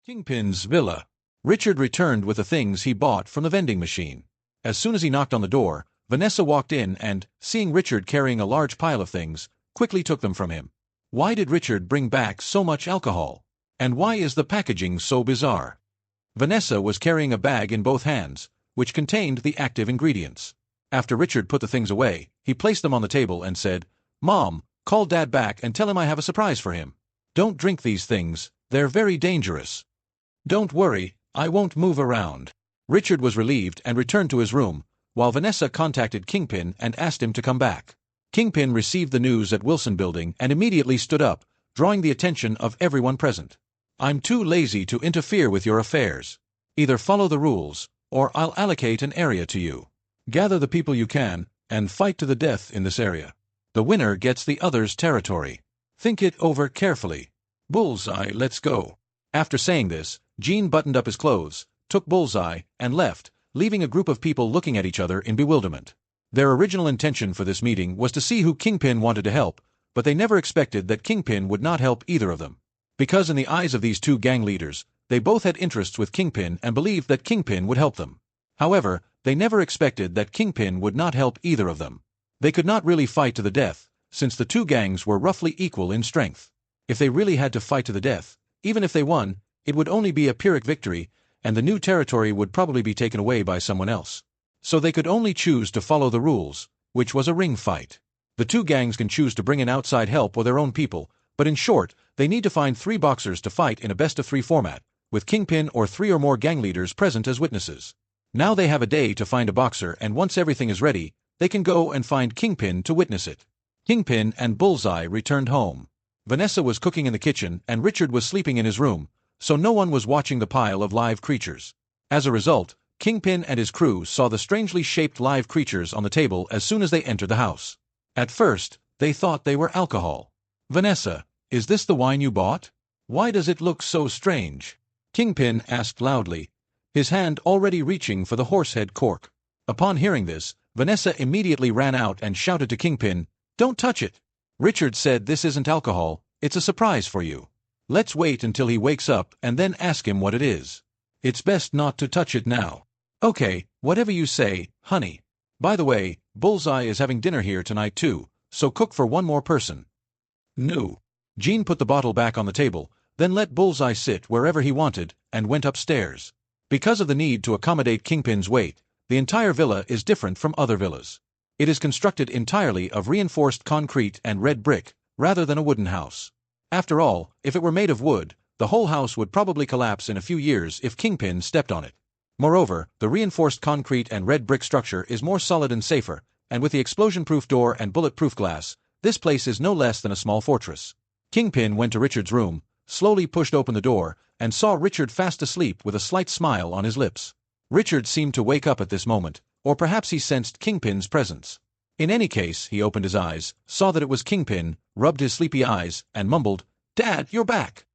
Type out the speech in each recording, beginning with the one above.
Kingpin's villa. Richard returned with the things he bought from the vending machine. As soon as he knocked on the door, Vanessa walked in and, seeing Richard carrying a large pile of things, quickly took them from him. Why did Richard bring back so much alcohol? And why is the packaging so bizarre? Vanessa was carrying a bag in both hands, which contained the active ingredients. After Richard put the things away, he placed them on the table and said, "Mom, call Dad back and tell him I have a surprise for him. Don't drink these things, they're very dangerous." "Don't worry, I won't move around." Richard was relieved and returned to his room, while Vanessa contacted Kingpin and asked him to come back. Kingpin received the news at Wilson Building and immediately stood up, drawing the attention of everyone present. "I'm too lazy to interfere with your affairs. Either follow the rules, or I'll allocate an area to you. Gather the people you can, and fight to the death in this area. The winner gets the other's territory. Think it over carefully. Bullseye, let's go." After saying this, Gene buttoned up his clothes, took Bullseye, and left, leaving a group of people looking at each other in bewilderment. Their original intention for this meeting was to see who Kingpin wanted to help, but they never expected that Kingpin would not help either of them. Because in the eyes of these two gang leaders, they both had interests with Kingpin and believed that Kingpin would help them. However, they never expected that Kingpin would not help either of them. They could not really fight to the death, since the two gangs were roughly equal in strength. If they really had to fight to the death, even if they won, it would only be a Pyrrhic victory, and the new territory would probably be taken away by someone else. So they could only choose to follow the rules, which was a ring fight. The two gangs can choose to bring in outside help or their own people, but in short, they need to find 3 boxers to fight in a best-of-3 format, with Kingpin or 3 or more gang leaders present as witnesses. Now they have a day to find a boxer, and once everything is ready, they can go and find Kingpin to witness it. Kingpin and Bullseye returned home. Vanessa was cooking in the kitchen and Richard was sleeping in his room, so no one was watching the pile of live creatures. As a result, Kingpin and his crew saw the strangely shaped live creatures on the table as soon as they entered the house. At first, they thought they were alcohol. "Vanessa, is this the wine you bought? Why does it look so strange?" Kingpin asked loudly, his hand already reaching for the horsehead cork. Upon hearing this, Vanessa immediately ran out and shouted to Kingpin, "Don't touch it!" Richard said, "This isn't alcohol, it's a surprise for you. Let's wait until he wakes up and then ask him what it is. It's best not to touch it now." "Okay, whatever you say, honey. By the way, Bullseye is having dinner here tonight too, so cook for 1 more person." "No." Gene put the bottle back on the table, then let Bullseye sit wherever he wanted, and went upstairs. Because of the need to accommodate Kingpin's weight, the entire villa is different from other villas. It is constructed entirely of reinforced concrete and red brick, rather than a wooden house. After all, if it were made of wood, the whole house would probably collapse in a few years if Kingpin stepped on it. Moreover, the reinforced concrete and red brick structure is more solid and safer, and with the explosion-proof door and bulletproof glass, this place is no less than a small fortress. Kingpin went to Richard's room, slowly pushed open the door, and saw Richard fast asleep with a slight smile on his lips. Richard seemed to wake up at this moment, or perhaps he sensed Kingpin's presence. In any case, he opened his eyes, saw that it was Kingpin, rubbed his sleepy eyes, and mumbled, "Dad, you're back."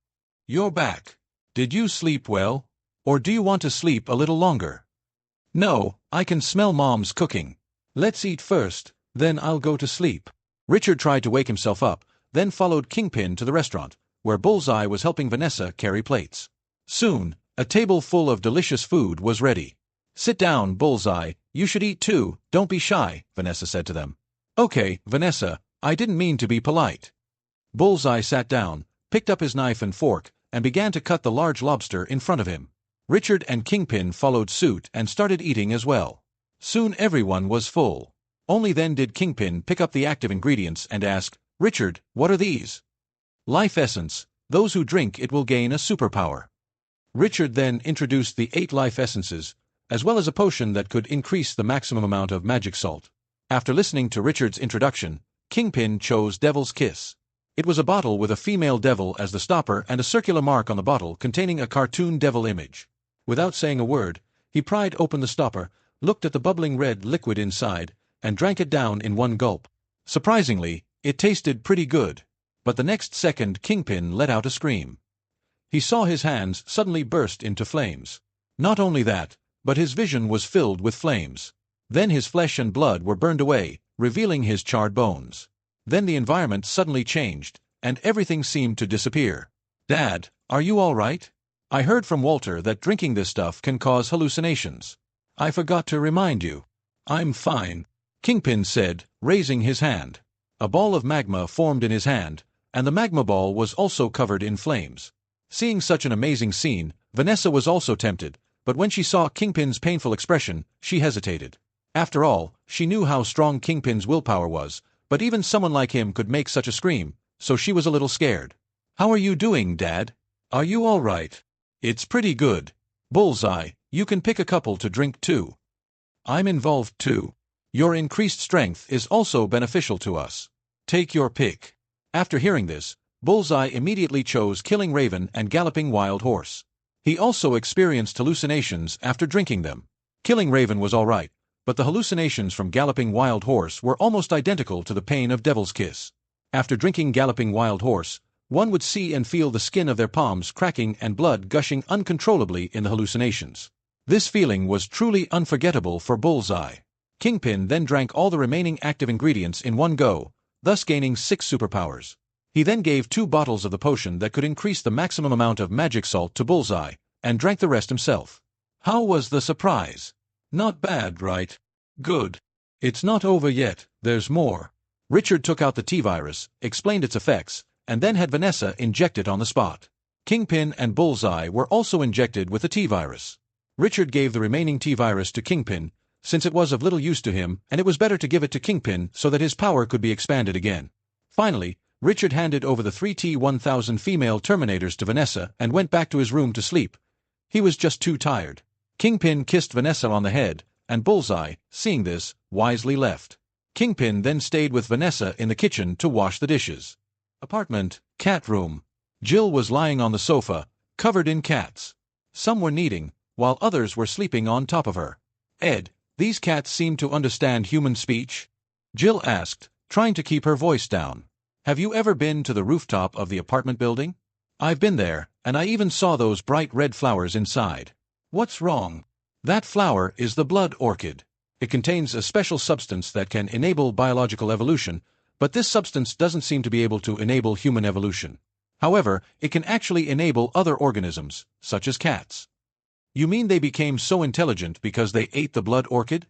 "You're back. Did you sleep well? Or do you want to sleep a little longer?" "No, I can smell Mom's cooking. Let's eat first, then I'll go to sleep." Richard tried to wake himself up, then followed Kingpin to the restaurant, where Bullseye was helping Vanessa carry plates. Soon, a table full of delicious food was ready. "Sit down, Bullseye, you should eat too, don't be shy," Vanessa said to them. "Okay, Vanessa, I didn't mean to be polite." Bullseye sat down, picked up his knife and fork, and began to cut the large lobster in front of him. Richard and Kingpin followed suit and started eating as well. Soon everyone was full. Only then did Kingpin pick up the active ingredients and ask, "Richard, what are these?" "Life essence. Those who drink it will gain a superpower." Richard then introduced the 8 life essences, as well as a potion that could increase the maximum amount of magic salt. After listening to Richard's introduction, Kingpin chose Devil's Kiss. It was a bottle with a female devil as the stopper and a circular mark on the bottle containing a cartoon devil image. Without saying a word, he pried open the stopper, looked at the bubbling red liquid inside, and drank it down in 1 gulp. Surprisingly, it tasted pretty good. But the next second Kingpin let out a scream. He saw his hands suddenly burst into flames. Not only that, but his vision was filled with flames. Then his flesh and blood were burned away, revealing his charred bones. Then the environment suddenly changed, and everything seemed to disappear. "Dad, are you all right?" I heard from Walter that drinking this stuff can cause hallucinations. I forgot to remind you. I'm fine, Kingpin said, raising his hand. A ball of magma formed in his hand, and the magma ball was also covered in flames. Seeing such an amazing scene, Vanessa was also tempted, but when she saw Kingpin's painful expression, she hesitated. After all, she knew how strong Kingpin's willpower was, but even someone like him could make such a scream, so she was a little scared. How are you doing, Dad? Are you all right? It's pretty good. Bullseye, you can pick a couple to drink too. I'm involved too. Your increased strength is also beneficial to us. Take your pick. After hearing this, Bullseye immediately chose Killing Raven and Galloping Wild Horse. He also experienced hallucinations after drinking them. Killing Raven was all right, but the hallucinations from Galloping Wild Horse were almost identical to the pain of Devil's Kiss. After drinking Galloping Wild Horse, one would see and feel the skin of their palms cracking and blood gushing uncontrollably in the hallucinations. This feeling was truly unforgettable for Bullseye. Kingpin then drank all the remaining active ingredients in one go, thus gaining 6 superpowers. He then gave 2 bottles of the potion that could increase the maximum amount of magic salt to Bullseye, and drank the rest himself. How was the surprise? Not bad, right? Good. It's not over yet, there's more. Richard took out the T-Virus, explained its effects, and then had Vanessa inject it on the spot. Kingpin and Bullseye were also injected with the T-Virus. Richard gave the remaining T-Virus to Kingpin, since it was of little use to him and it was better to give it to Kingpin so that his power could be expanded again. Finally, Richard handed over the 3 T-1000 female Terminators to Vanessa and went back to his room to sleep. He was just too tired. Kingpin kissed Vanessa on the head, and Bullseye, seeing this, wisely left. Kingpin then stayed with Vanessa in the kitchen to wash the dishes. Apartment, cat room. Jill was lying on the sofa, covered in cats. Some were kneading, while others were sleeping on top of her. Ed, these cats seem to understand human speech? Jill asked, trying to keep her voice down. Have you ever been to the rooftop of the apartment building? I've been there, and I even saw those bright red flowers inside. What's wrong? That flower is the blood orchid. It contains a special substance that can enable biological evolution, but this substance doesn't seem to be able to enable human evolution. However, it can actually enable other organisms, such as cats. You mean they became so intelligent because they ate the blood orchid?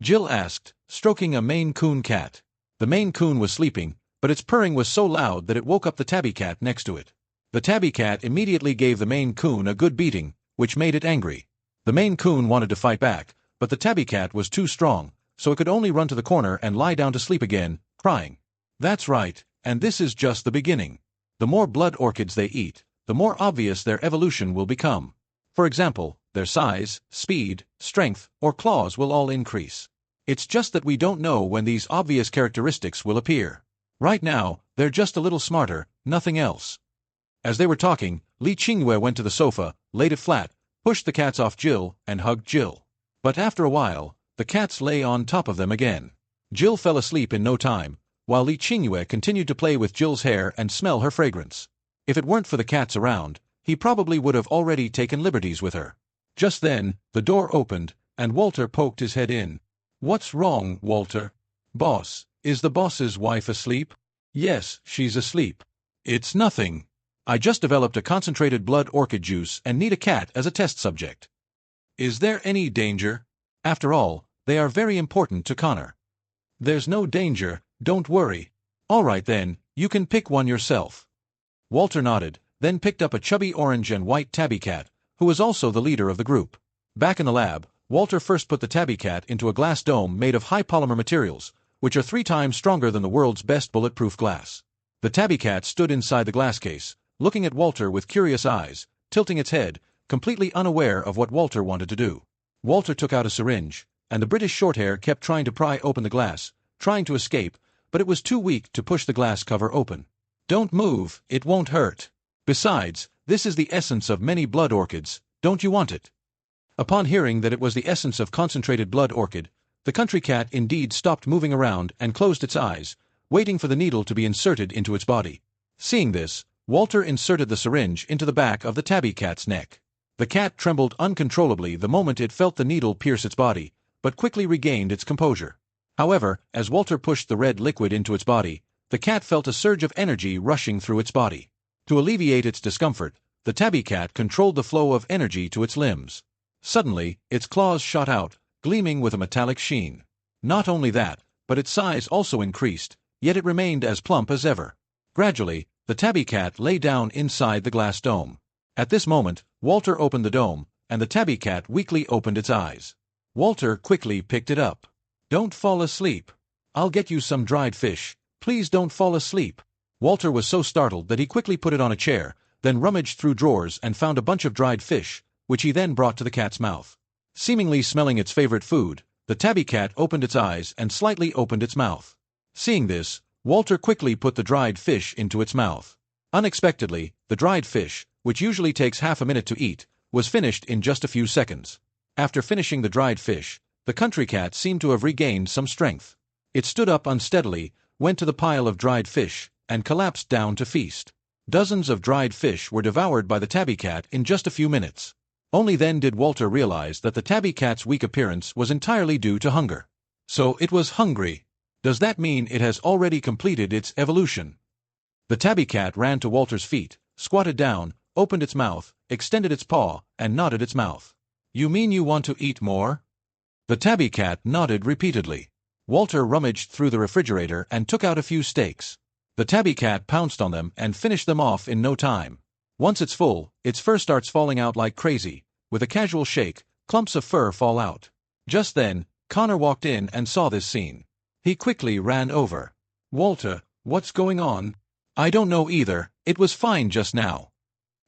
Jill asked, stroking a Maine Coon cat. The Maine Coon was sleeping, but its purring was so loud that it woke up the tabby cat next to it. The tabby cat immediately gave the Maine Coon a good beating, which made it angry. The Maine Coon wanted to fight back, but the tabby cat was too strong, so it could only run to the corner and lie down to sleep again, crying. That's right, and this is just the beginning. The more blood orchids they eat, the more obvious their evolution will become. For example, their size, speed, strength, or claws will all increase. It's just that we don't know when these obvious characteristics will appear. Right now, they're just a little smarter, nothing else. As they were talking, Li Qingyue went to the sofa, laid it flat, pushed the cats off Jill, and hugged Jill. But after a while, the cats lay on top of them again. Jill fell asleep in no time, while Li Qingyue continued to play with Jill's hair and smell her fragrance. If it weren't for the cats around, he probably would have already taken liberties with her. Just then, the door opened, and Walter poked his head in. What's wrong, Walter? Boss, is the boss's wife asleep? Yes, she's asleep. It's nothing. I just developed a concentrated blood orchid juice and need a cat as a test subject. Is there any danger? After all, they are very important to Connor. There's no danger, don't worry. All right then, you can pick one yourself. Walter nodded, then picked up a chubby orange and white tabby cat, who was also the leader of the group. Back in the lab, Walter first put the tabby cat into a glass dome made of high polymer materials, which are 3 times stronger than the world's best bulletproof glass. The tabby cat stood inside the glass case, looking at Walter with curious eyes, tilting its head, completely unaware of what Walter wanted to do. Walter took out a syringe, and the British Shorthair kept trying to pry open the glass, trying to escape, but it was too weak to push the glass cover open. Don't move, it won't hurt. Besides, this is the essence of many blood orchids, don't you want it? Upon hearing that it was the essence of concentrated blood orchid, the country cat indeed stopped moving around and closed its eyes, waiting for the needle to be inserted into its body. Seeing this, Walter inserted the syringe into the back of the tabby cat's neck. The cat trembled uncontrollably the moment it felt the needle pierce its body, but quickly regained its composure. However, as Walter pushed the red liquid into its body, the cat felt a surge of energy rushing through its body. To alleviate its discomfort, the tabby cat controlled the flow of energy to its limbs. Suddenly, its claws shot out, gleaming with a metallic sheen. Not only that, but its size also increased, yet it remained as plump as ever. Gradually, the tabby cat lay down inside the glass dome. At this moment, Walter opened the dome, and the tabby cat weakly opened its eyes. Walter quickly picked it up. "Don't fall asleep. I'll get you some dried fish. Please don't fall asleep." Walter was so startled that he quickly put it on a chair, then rummaged through drawers and found a bunch of dried fish, which he then brought to the cat's mouth. Seemingly smelling its favorite food, the tabby cat opened its eyes and slightly opened its mouth. Seeing this, Walter quickly put the dried fish into its mouth. Unexpectedly, the dried fish, which usually takes half a minute to eat, was finished in just a few seconds. After finishing the dried fish, the country cat seemed to have regained some strength. It stood up unsteadily, went to the pile of dried fish, and collapsed down to feast. Dozens of dried fish were devoured by the tabby cat in just a few minutes. Only then did Walter realize that the tabby cat's weak appearance was entirely due to hunger. So it was hungry. Does that mean it has already completed its evolution? The tabby cat ran to Walter's feet, squatted down, opened its mouth, extended its paw, and nodded its mouth. "You mean you want to eat more?" The tabby cat nodded repeatedly. Walter rummaged through the refrigerator and took out a few steaks. The tabby cat pounced on them and finished them off in no time. Once it's full, its fur starts falling out like crazy. With a casual shake, clumps of fur fall out. Just then, Connor walked in and saw this scene. He quickly ran over. "Walter, what's going on?" "I don't know either, it was fine just now."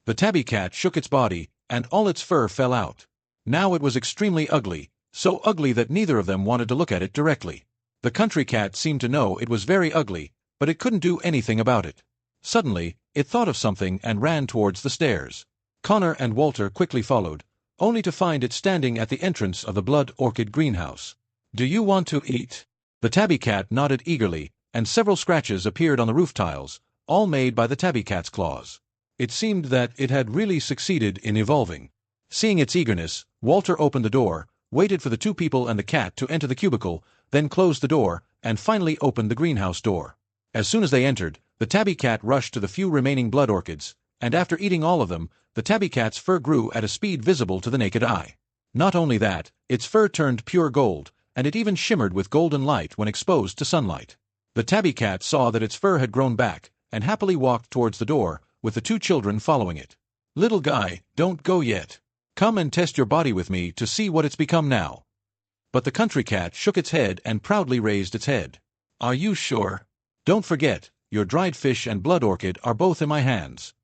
The tabby cat shook its body, and all its fur fell out. Now it was extremely ugly, so ugly that neither of them wanted to look at it directly. The country cat seemed to know it was very ugly, but it couldn't do anything about it. Suddenly, it thought of something and ran towards the stairs. Connor and Walter quickly followed, only to find it standing at the entrance of the blood orchid greenhouse. "Do you want to eat?" The tabby cat nodded eagerly, and several scratches appeared on the roof tiles, all made by the tabby cat's claws. It seemed that it had really succeeded in evolving. Seeing its eagerness, Walter opened the door, waited for the two people and the cat to enter the cubicle, then closed the door, and finally opened the greenhouse door. As soon as they entered, the tabby cat rushed to the few remaining blood orchids, and after eating all of them, the tabby cat's fur grew at a speed visible to the naked eye. Not only that, its fur turned pure gold, and it even shimmered with golden light when exposed to sunlight. The tabby cat saw that its fur had grown back, and happily walked towards the door, with the two children following it. "Little guy, don't go yet. Come and test your body with me to see what it's become now." But the country cat shook its head and proudly raised its head. "Are you sure? Don't forget, your dried fish and blood orchid are both in my hands."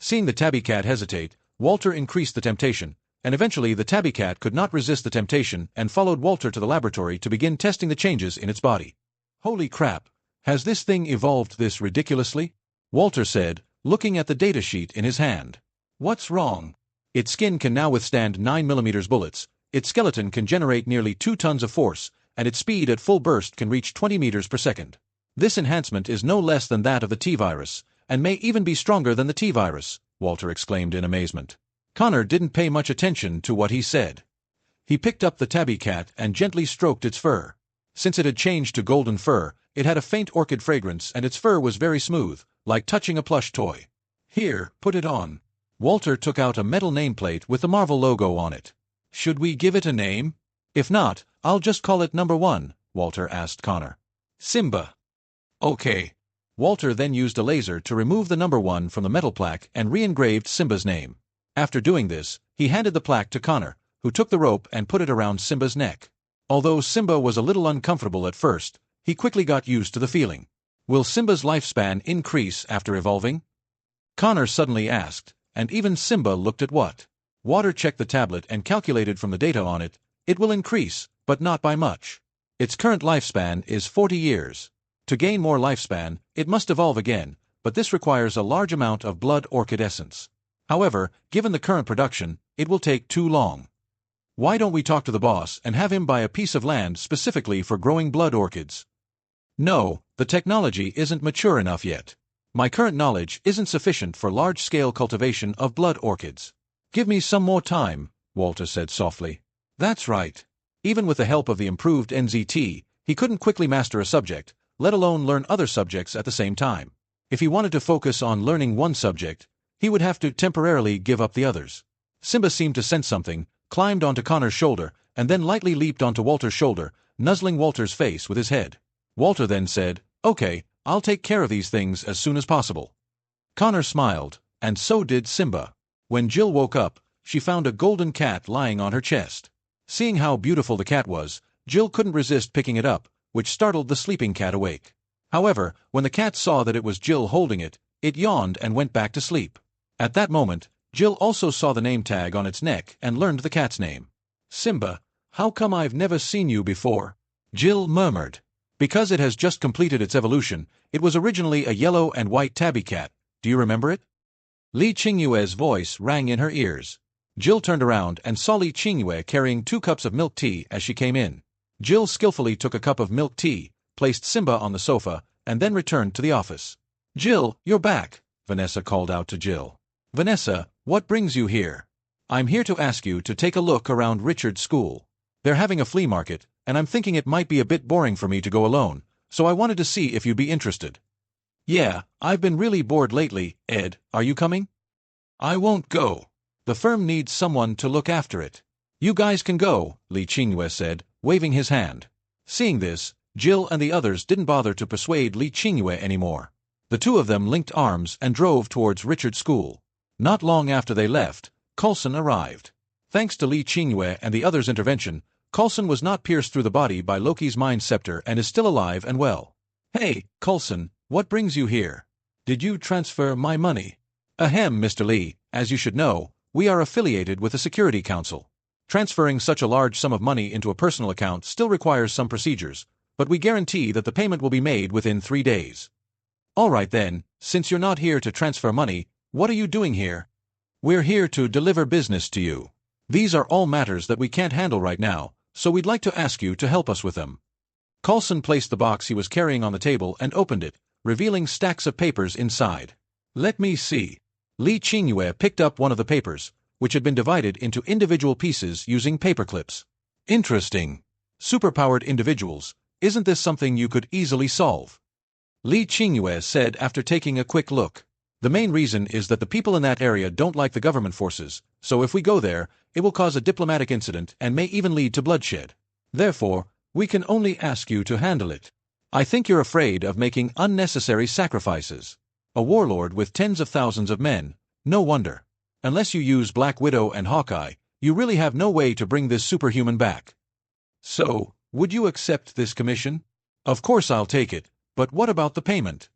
Seeing the tabby cat hesitate, Walter increased the temptation, and eventually the tabby cat could not resist the temptation and followed Walter to the laboratory to begin testing the changes in its body. "Holy crap, has this thing evolved this ridiculously?" Walter said, looking at the datasheet in his hand. "What's wrong?" "Its skin can now withstand 9mm bullets, its skeleton can generate nearly 2 tons of force, and its speed at full burst can reach 20 meters per second. This enhancement is no less than that of the T-virus, and may even be stronger than the T-virus," Walter exclaimed in amazement. Connor didn't pay much attention to what he said. He picked up the tabby cat and gently stroked its fur. Since it had changed to golden fur, it had a faint orchid fragrance and its fur was very smooth, like touching a plush toy. "Here, put it on." Walter took out a metal nameplate with the Marvel logo on it. "Should we give it a name?" "If not, I'll just call it Number 1, Walter asked Connor. "Simba." "Okay." Walter then used a laser to remove the Number 1 from the metal plaque and re-engraved Simba's name. After doing this, he handed the plaque to Connor, who took the rope and put it around Simba's neck. Although Simba was a little uncomfortable at first, he quickly got used to the feeling. "Will Simba's lifespan increase after evolving?" Connor suddenly asked, and even Simba looked at what? Walter checked the tablet and calculated from the data on it. It will increase, but not by much. Its current lifespan is 40 years. To gain more lifespan, it must evolve again, but this requires a large amount of blood orchid essence. However, given the current production, it will take too long. Why don't we talk to the boss and have him buy a piece of land specifically for growing blood orchids? No, the technology isn't mature enough yet. My current knowledge isn't sufficient for large-scale cultivation of blood orchids. Give me some more time, Walter said softly. That's right. Even with the help of the improved NZT, he couldn't quickly master a subject, let alone learn other subjects at the same time. If he wanted to focus on learning one subject, he would have to temporarily give up the others. Simba seemed to sense something, climbed onto Connor's shoulder, and then lightly leaped onto Walter's shoulder, nuzzling Walter's face with his head. Walter then said, "Okay, I'll take care of these things as soon as possible." Connor smiled, and so did Simba. When Jill woke up, she found a golden cat lying on her chest. Seeing how beautiful the cat was, Jill couldn't resist picking it up, which startled the sleeping cat awake. However, when the cat saw that it was Jill holding it, it yawned and went back to sleep. At that moment, Jill also saw the name tag on its neck and learned the cat's name. "Simba, how come I've never seen you before?" Jill murmured. Because it has just completed its evolution, it was originally a yellow and white tabby cat. Do you remember it? Li Qingyue's voice rang in her ears. Jill turned around and saw Li Qingyue carrying 2 cups of milk tea as she came in. Jill skillfully took a cup of milk tea, placed Simba on the sofa, and then returned to the office. "Jill, you're back," Vanessa called out to Jill. "Vanessa, what brings you here?" "I'm here to ask you to take a look around Richard's school. They're having a flea market, and I'm thinking it might be a bit boring for me to go alone, so I wanted to see if you'd be interested." "Yeah, I've been really bored lately, Ed. Are you coming?" "I won't go. The firm needs someone to look after it." "You guys can go," Li Qingyue said, waving his hand. Seeing this, Jill and the others didn't bother to persuade Li Qingyue anymore. The two of them linked arms and drove towards Richard's school. Not long after they left, Coulson arrived. Thanks to Li Qingyue and the others' intervention, Coulson was not pierced through the body by Loki's mind scepter and is still alive and well. "Hey, Coulson, what brings you here? Did you transfer my money?" "Ahem, Mr. Li, as you should know, we are affiliated with the Security Council. Transferring such a large sum of money into a personal account still requires some procedures, but we guarantee that the payment will be made within 3 days. "All right then, since you're not here to transfer money, what are you doing here?" "We're here to deliver business to you. These are all matters that we can't handle right now, so we'd like to ask you to help us with them." Coulson placed the box he was carrying on the table and opened it, revealing stacks of papers inside. "Let me see." Li Qingyue picked up one of the papers, which had been divided into individual pieces using paper clips. "Interesting. Superpowered individuals. Isn't this something you could easily solve?" Li Qingyue said after taking a quick look. "The main reason is that the people in that area don't like the government forces, so if we go there, it will cause a diplomatic incident and may even lead to bloodshed. Therefore, we can only ask you to handle it. I think you're afraid of making unnecessary sacrifices. A warlord with tens of thousands of men, no wonder. Unless you use Black Widow and Hawkeye, you really have no way to bring this superhuman back. So, would you accept this commission?" "Of course I'll take it, but what about the payment?"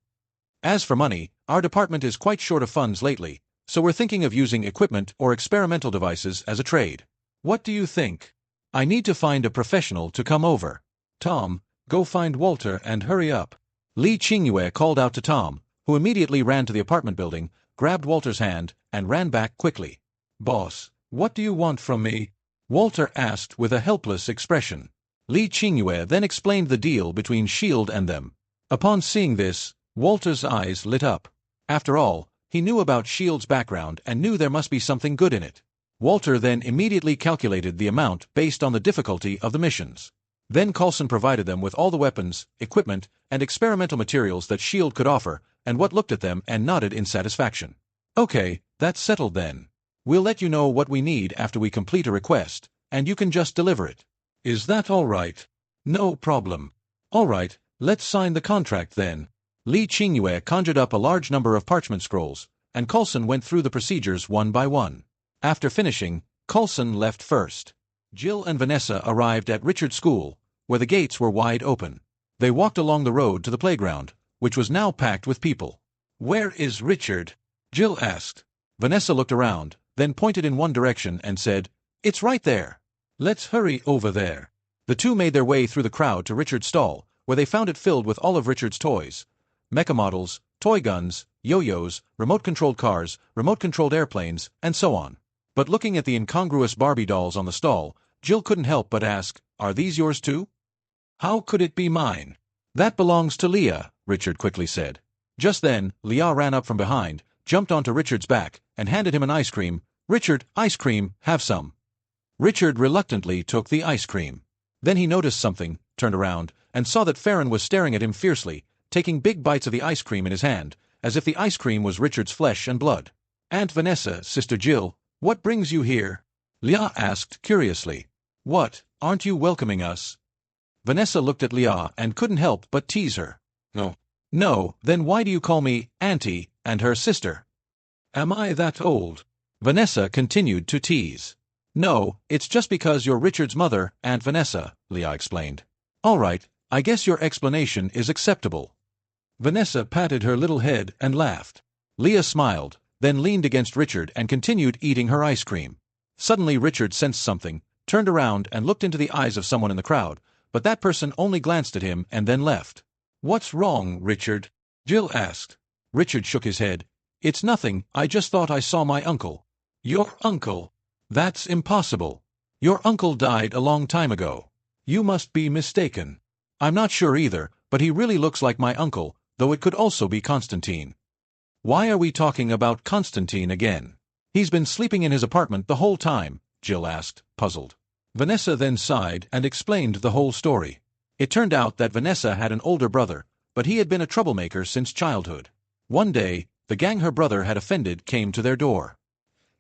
"As for money, our department is quite short of funds lately, so we're thinking of using equipment or experimental devices as a trade. What do you think?" "I need to find a professional to come over. Tom, go find Walter and hurry up." Li Qingyue called out to Tom, who immediately ran to the apartment building, grabbed Walter's hand, and ran back quickly. "Boss, what do you want from me?" Walter asked with a helpless expression. Li Qingyue then explained the deal between S.H.I.E.L.D. and them. Upon seeing this, Walter's eyes lit up. After all, he knew about S.H.I.E.L.D.'s background and knew there must be something good in it. Walter then immediately calculated the amount based on the difficulty of the missions. Then Coulson provided them with all the weapons, equipment, and experimental materials that S.H.I.E.L.D. could offer, and Watt looked at them and nodded in satisfaction. "Okay, that's settled then. We'll let you know what we need after we complete a request, and you can just deliver it." "Is that all right?" "No problem." "All right, let's sign the contract then." Li Qingyue conjured up a large number of parchment scrolls, and Coulson went through the procedures one by one. After finishing, Coulson left first. Jill and Vanessa arrived at Richard's school, where the gates were wide open. They walked along the road to the playground, which was now packed with people. "Where is Richard?" Jill asked. Vanessa looked around, then pointed in one direction and said, "It's right there. Let's hurry over there." The two made their way through the crowd to Richard's stall, where they found it filled with all of Richard's toys. Mecha models, toy guns, yo-yos, remote-controlled cars, remote-controlled airplanes, and so on. But looking at the incongruous Barbie dolls on the stall, Jill couldn't help but ask, "Are these yours too?" "How could it be mine?" "That belongs to Leah," Richard quickly said. Just then, Leah ran up from behind, jumped onto Richard's back, and handed him an ice cream. "Richard, ice cream, have some." Richard reluctantly took the ice cream. Then he noticed something, turned around, and saw that Farron was staring at him fiercely, taking big bites of the ice cream in his hand, as if the ice cream was Richard's flesh and blood. Aunt Vanessa, Sister Jill, what brings you here? Leah asked curiously. What, aren't you welcoming us? Vanessa looked at Leah and couldn't help but tease her. No. No, then why do you call me Auntie and her sister? Am I that old? Vanessa continued to tease. No, it's just because you're Richard's mother, Aunt Vanessa, Leah explained. All right, I guess your explanation is acceptable. Vanessa patted her little head and laughed. Leah smiled, then leaned against Richard and continued eating her ice cream. Suddenly Richard sensed something, turned around and looked into the eyes of someone in the crowd, but that person only glanced at him and then left. What's wrong, Richard? Jill asked. Richard shook his head. It's nothing, I just thought I saw my uncle. Your uncle? That's impossible. Your uncle died a long time ago. You must be mistaken. I'm not sure either, but he really looks like my uncle, though it could also be Constantine. Why are we talking about Constantine again? He's been sleeping in his apartment the whole time, Jill asked, puzzled. Vanessa then sighed and explained the whole story. It turned out that Vanessa had an older brother, but he had been a troublemaker since childhood. One day, the gang her brother had offended came to their door.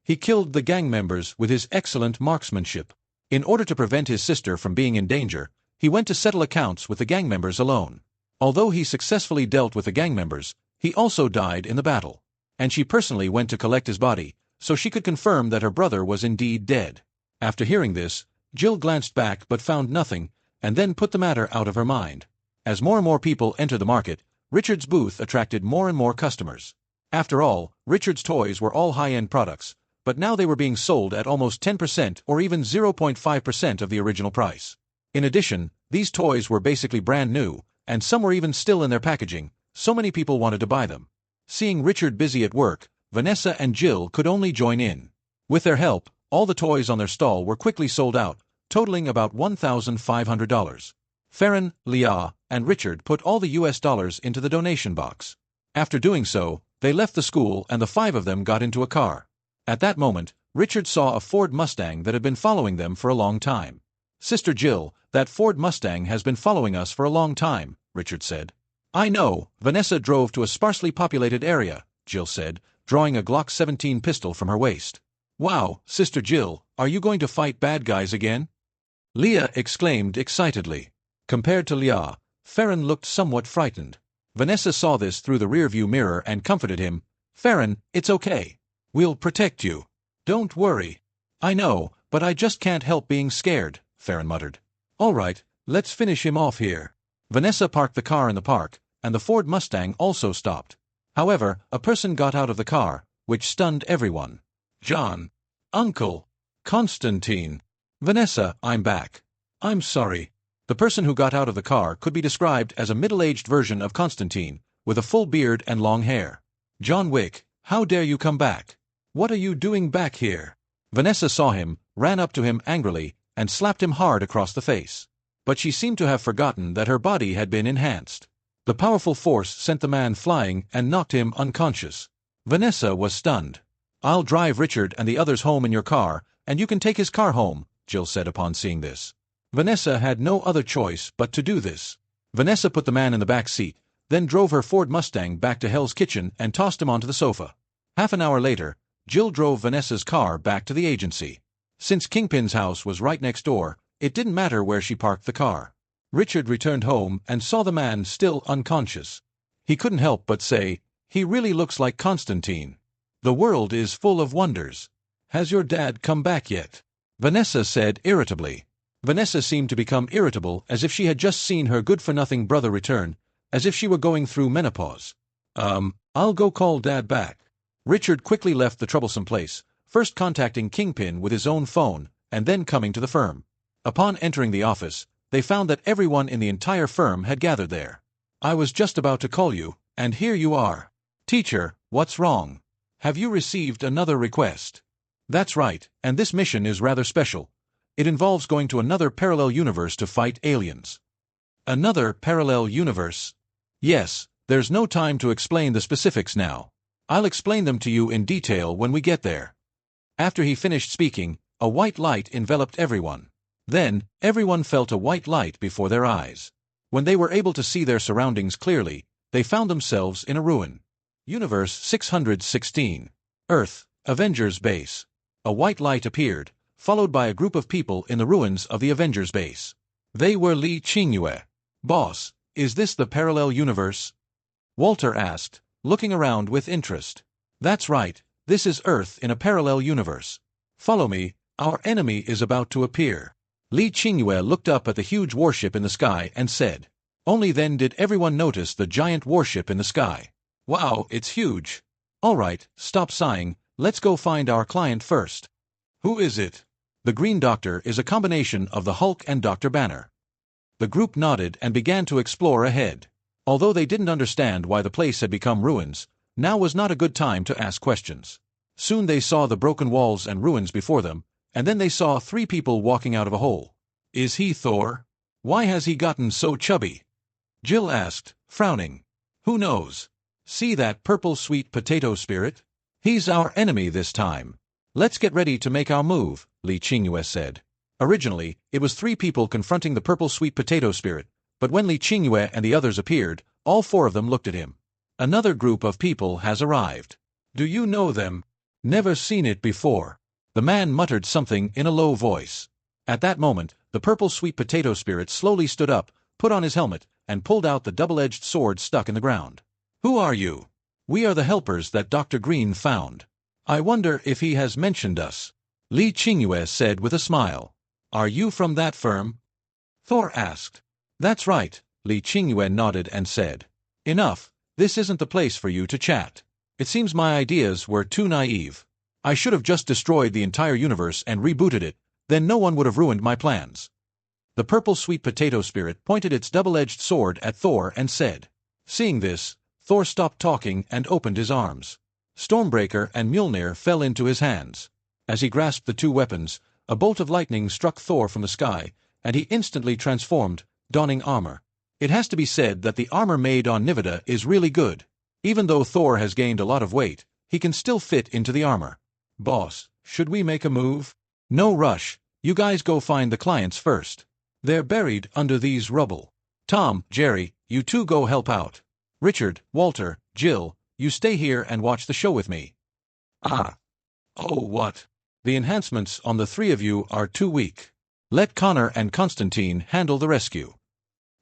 He killed the gang members with his excellent marksmanship. In order to prevent his sister from being in danger, he went to settle accounts with the gang members alone. Although he successfully dealt with the gang members, he also died in the battle. And she personally went to collect his body, so she could confirm that her brother was indeed dead. After hearing this, Jill glanced back but found nothing, and then put the matter out of her mind. As more and more people entered the market, Richard's booth attracted more and more customers. After all, Richard's toys were all high-end products, but now they were being sold at almost 10% or even 0.5% of the original price. In addition, these toys were basically brand new, and some were even still in their packaging, so many people wanted to buy them. Seeing Richard busy at work, Vanessa and Jill could only join in. With their help, all the toys on their stall were quickly sold out, totaling about $1,500. Farron, Leah, and Richard put all the US dollars into the donation box. After doing so, they left the school and the five of them got into a car. At that moment, Richard saw a Ford Mustang that had been following them for a long time. Sister Jill, that Ford Mustang has been following us for a long time, Richard said. I know, Vanessa drove to a sparsely populated area, Jill said, drawing a Glock 17 pistol from her waist. Wow, Sister Jill, are you going to fight bad guys again? Leah exclaimed excitedly. Compared to Leah, Farron looked somewhat frightened. Vanessa saw this through the rearview mirror and comforted him. Farron, it's okay. We'll protect you. Don't worry. I know, but I just can't help being scared, Farron muttered. All right, let's finish him off here. Vanessa parked the car in the park, and the Ford Mustang also stopped. However, a person got out of the car, which stunned everyone. John. Uncle. Constantine. Vanessa, I'm back. I'm sorry. The person who got out of the car could be described as a middle-aged version of Constantine, with a full beard and long hair. John Wick, how dare you come back? What are you doing back here? Vanessa saw him, ran up to him angrily, and slapped him hard across the face. But she seemed to have forgotten that her body had been enhanced. The powerful force sent the man flying and knocked him unconscious. Vanessa was stunned. I'll drive Richard and the others home in your car, and you can take his car home, Jill said upon seeing this. Vanessa had no other choice but to do this. Vanessa put the man in the back seat, then drove her Ford Mustang back to Hell's Kitchen and tossed him onto the sofa. Half an hour later, Jill drove Vanessa's car back to the agency. Since Kingpin's house was right next door, it didn't matter where she parked the car. Richard returned home and saw the man still unconscious. He couldn't help but say, he really looks like Constantine. The world is full of wonders. Has your dad come back yet? Vanessa said irritably. Vanessa seemed to become irritable as if she had just seen her good-for-nothing brother return, as if she were going through menopause. I'll go call Dad back. Richard quickly left the troublesome place, first contacting Kingpin with his own phone, and then coming to the firm. Upon entering the office, they found that everyone in the entire firm had gathered there. I was just about to call you, and here you are. Teacher, what's wrong? Have you received another request? That's right, and this mission is rather special. It involves going to another parallel universe to fight aliens. Another parallel universe? Yes, there's no time to explain the specifics now. I'll explain them to you in detail when we get there. After he finished speaking, a white light enveloped everyone. Then, everyone felt a white light before their eyes. When they were able to see their surroundings clearly, they found themselves in a ruin. Universe 616. Earth, Avengers Base. A white light appeared, followed by a group of people in the ruins of the Avengers Base. They were Li Qingyue. Boss, is this the parallel universe? Walter asked, looking around with interest. That's right, this is Earth in a parallel universe. Follow me, our enemy is about to appear. Li Qingyue looked up at the huge warship in the sky and said. Only then did everyone notice the giant warship in the sky. Wow, it's huge. Alright, stop sighing, let's go find our client first. Who is it? The Green Doctor is a combination of the Hulk and Dr. Banner. The group nodded and began to explore ahead. Although they didn't understand why the place had become ruins, now was not a good time to ask questions. Soon they saw the broken walls and ruins before them, and then they saw 3 people walking out of a hole. Is he Thor? Why has he gotten so chubby? Jill asked, frowning. Who knows? See that purple sweet potato spirit? He's our enemy this time. Let's get ready to make our move, Li Qingyue said. Originally, it was 3 people confronting the purple sweet potato spirit, but when Li Qingyue and the others appeared, all 4 of them looked at him. Another group of people has arrived. Do you know them? Never seen it before. The man muttered something in a low voice. At that moment, the purple sweet potato spirit slowly stood up, put on his helmet, and pulled out the double-edged sword stuck in the ground. Who are you? We are the helpers that Dr. Green found. I wonder if he has mentioned us. Li Qingyue said with a smile. Are you from that firm? Thor asked. That's right, Li Qingyue nodded and said. Enough, this isn't the place for you to chat. It seems my ideas were too naive. I should have just destroyed the entire universe and rebooted it, then no one would have ruined my plans. The purple sweet potato spirit pointed its double-edged sword at Thor and said. Seeing this, Thor stopped talking and opened his arms. Stormbreaker and Mjolnir fell into his hands. As he grasped the 2 weapons, a bolt of lightning struck Thor from the sky, and he instantly transformed, donning armor. It has to be said that the armor made on Nivida is really good. Even though Thor has gained a lot of weight, he can still fit into the armor. Boss, should we make a move? No rush, you guys go find the clients first. They're buried under these rubble. Tom, Jerry, you 2 go help out. Richard, Walter, Jill, you stay here and watch the show with me. Ah. Oh, what? The enhancements on the 3 of you are too weak. Let Connor and Constantine handle the rescue.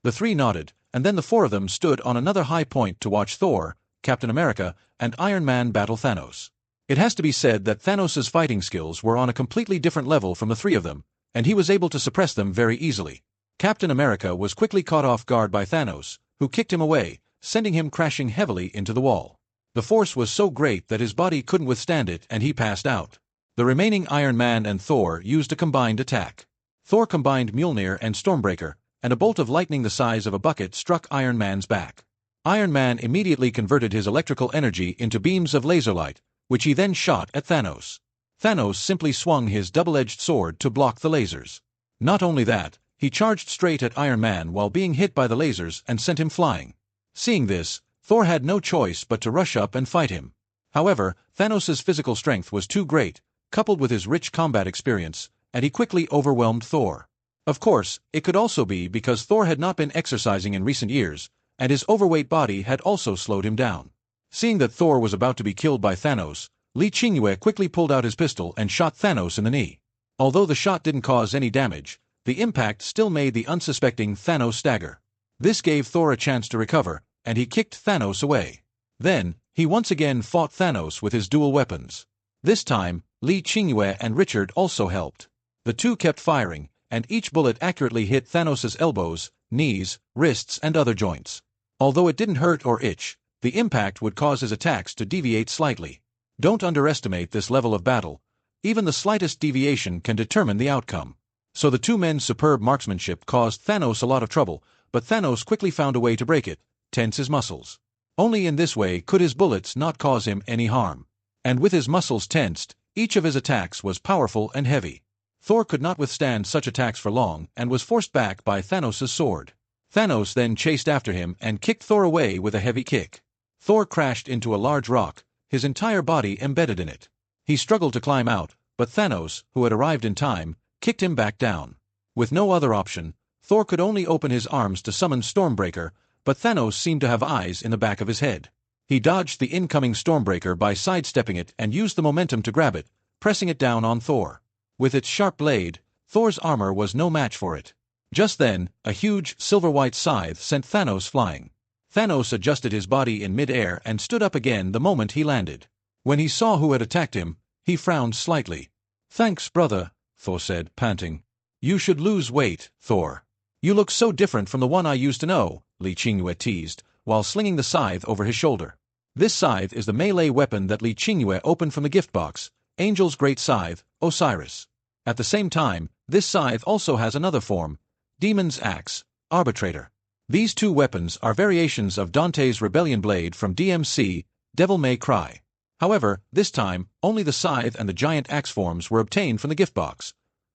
The 3 nodded, and then the 4 of them stood on another high point to watch Thor, Captain America, and Iron Man battle Thanos. It has to be said that Thanos' fighting skills were on a completely different level from the 3 of them, and he was able to suppress them very easily. Captain America was quickly caught off guard by Thanos, who kicked him away, sending him crashing heavily into the wall. The force was so great that his body couldn't withstand it and he passed out. The remaining Iron Man and Thor used a combined attack. Thor combined Mjolnir and Stormbreaker, and a bolt of lightning the size of a bucket struck Iron Man's back. Iron Man immediately converted his electrical energy into beams of laser light, which he then shot at Thanos. Thanos simply swung his double-edged sword to block the lasers. Not only that, he charged straight at Iron Man while being hit by the lasers and sent him flying. Seeing this, Thor had no choice but to rush up and fight him. However, Thanos' physical strength was too great, coupled with his rich combat experience, and he quickly overwhelmed Thor. Of course, it could also be because Thor had not been exercising in recent years, and his overweight body had also slowed him down. Seeing that Thor was about to be killed by Thanos, Li Qingyue quickly pulled out his pistol and shot Thanos in the knee. Although the shot didn't cause any damage, the impact still made the unsuspecting Thanos stagger. This gave Thor a chance to recover, and he kicked Thanos away. Then, he once again fought Thanos with his dual weapons. This time, Li Qingyue and Richard also helped. The 2 kept firing, and each bullet accurately hit Thanos' elbows, knees, wrists and other joints. Although it didn't hurt or itch, the impact would cause his attacks to deviate slightly. Don't underestimate this level of battle. Even the slightest deviation can determine the outcome. So the 2 men's superb marksmanship caused Thanos a lot of trouble, but Thanos quickly found a way to break it, tense his muscles. Only in this way could his bullets not cause him any harm. And with his muscles tensed, each of his attacks was powerful and heavy. Thor could not withstand such attacks for long and was forced back by Thanos' sword. Thanos then chased after him and kicked Thor away with a heavy kick. Thor crashed into a large rock, his entire body embedded in it. He struggled to climb out, but Thanos, who had arrived in time, kicked him back down. With no other option, Thor could only open his arms to summon Stormbreaker, but Thanos seemed to have eyes in the back of his head. He dodged the incoming Stormbreaker by sidestepping it and used the momentum to grab it, pressing it down on Thor. With its sharp blade, Thor's armor was no match for it. Just then, a huge, silver-white scythe sent Thanos flying. Thanos adjusted his body in mid-air and stood up again the moment he landed. When he saw who had attacked him, he frowned slightly. "Thanks, brother," Thor said, panting. "You should lose weight, Thor. You look so different from the one I used to know," Li Qingyue teased, while slinging the scythe over his shoulder. This scythe is the melee weapon that Li Qingyue opened from the gift box, Angel's Great Scythe, Osiris. At the same time, this scythe also has another form, Demon's Axe, Arbitrator. These two weapons are variations of Dante's Rebellion Blade from DMC, Devil May Cry. However, this time, only the scythe and the giant axe forms were obtained from the gift box.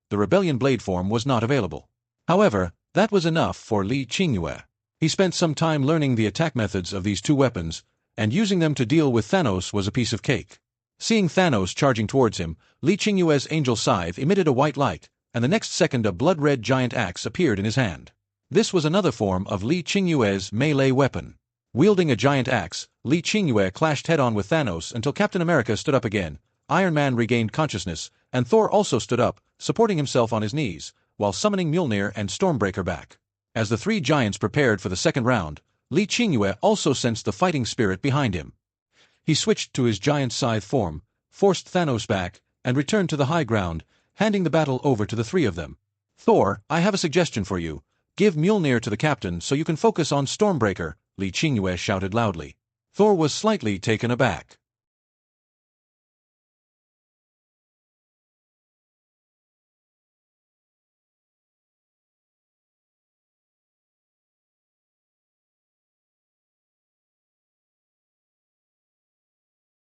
The Rebellion Blade form was not available. However, that was enough for Li Qingyue. He spent some time learning the attack methods of these two weapons, and using them to deal with Thanos was a piece of cake. Seeing Thanos charging towards him, Li Qingyue's Angel Scythe emitted a white light, and the next second a blood-red giant axe appeared in his hand. This was another form of Li Qingyue's melee weapon. Wielding a giant axe, Li Qingyue clashed head-on with Thanos until Captain America stood up again, Iron Man regained consciousness, and Thor also stood up, supporting himself on his knees, while summoning Mjolnir and Stormbreaker back. As the three giants prepared for the second round, Li Qingyue also sensed the fighting spirit behind him. He switched to his giant scythe form, forced Thanos back, and returned to the high ground, handing the battle over to the three of them. "Thor, I have a suggestion for you. Give Mjolnir to the captain so you can focus on Stormbreaker," Li Qingyue shouted loudly. Thor was slightly taken aback.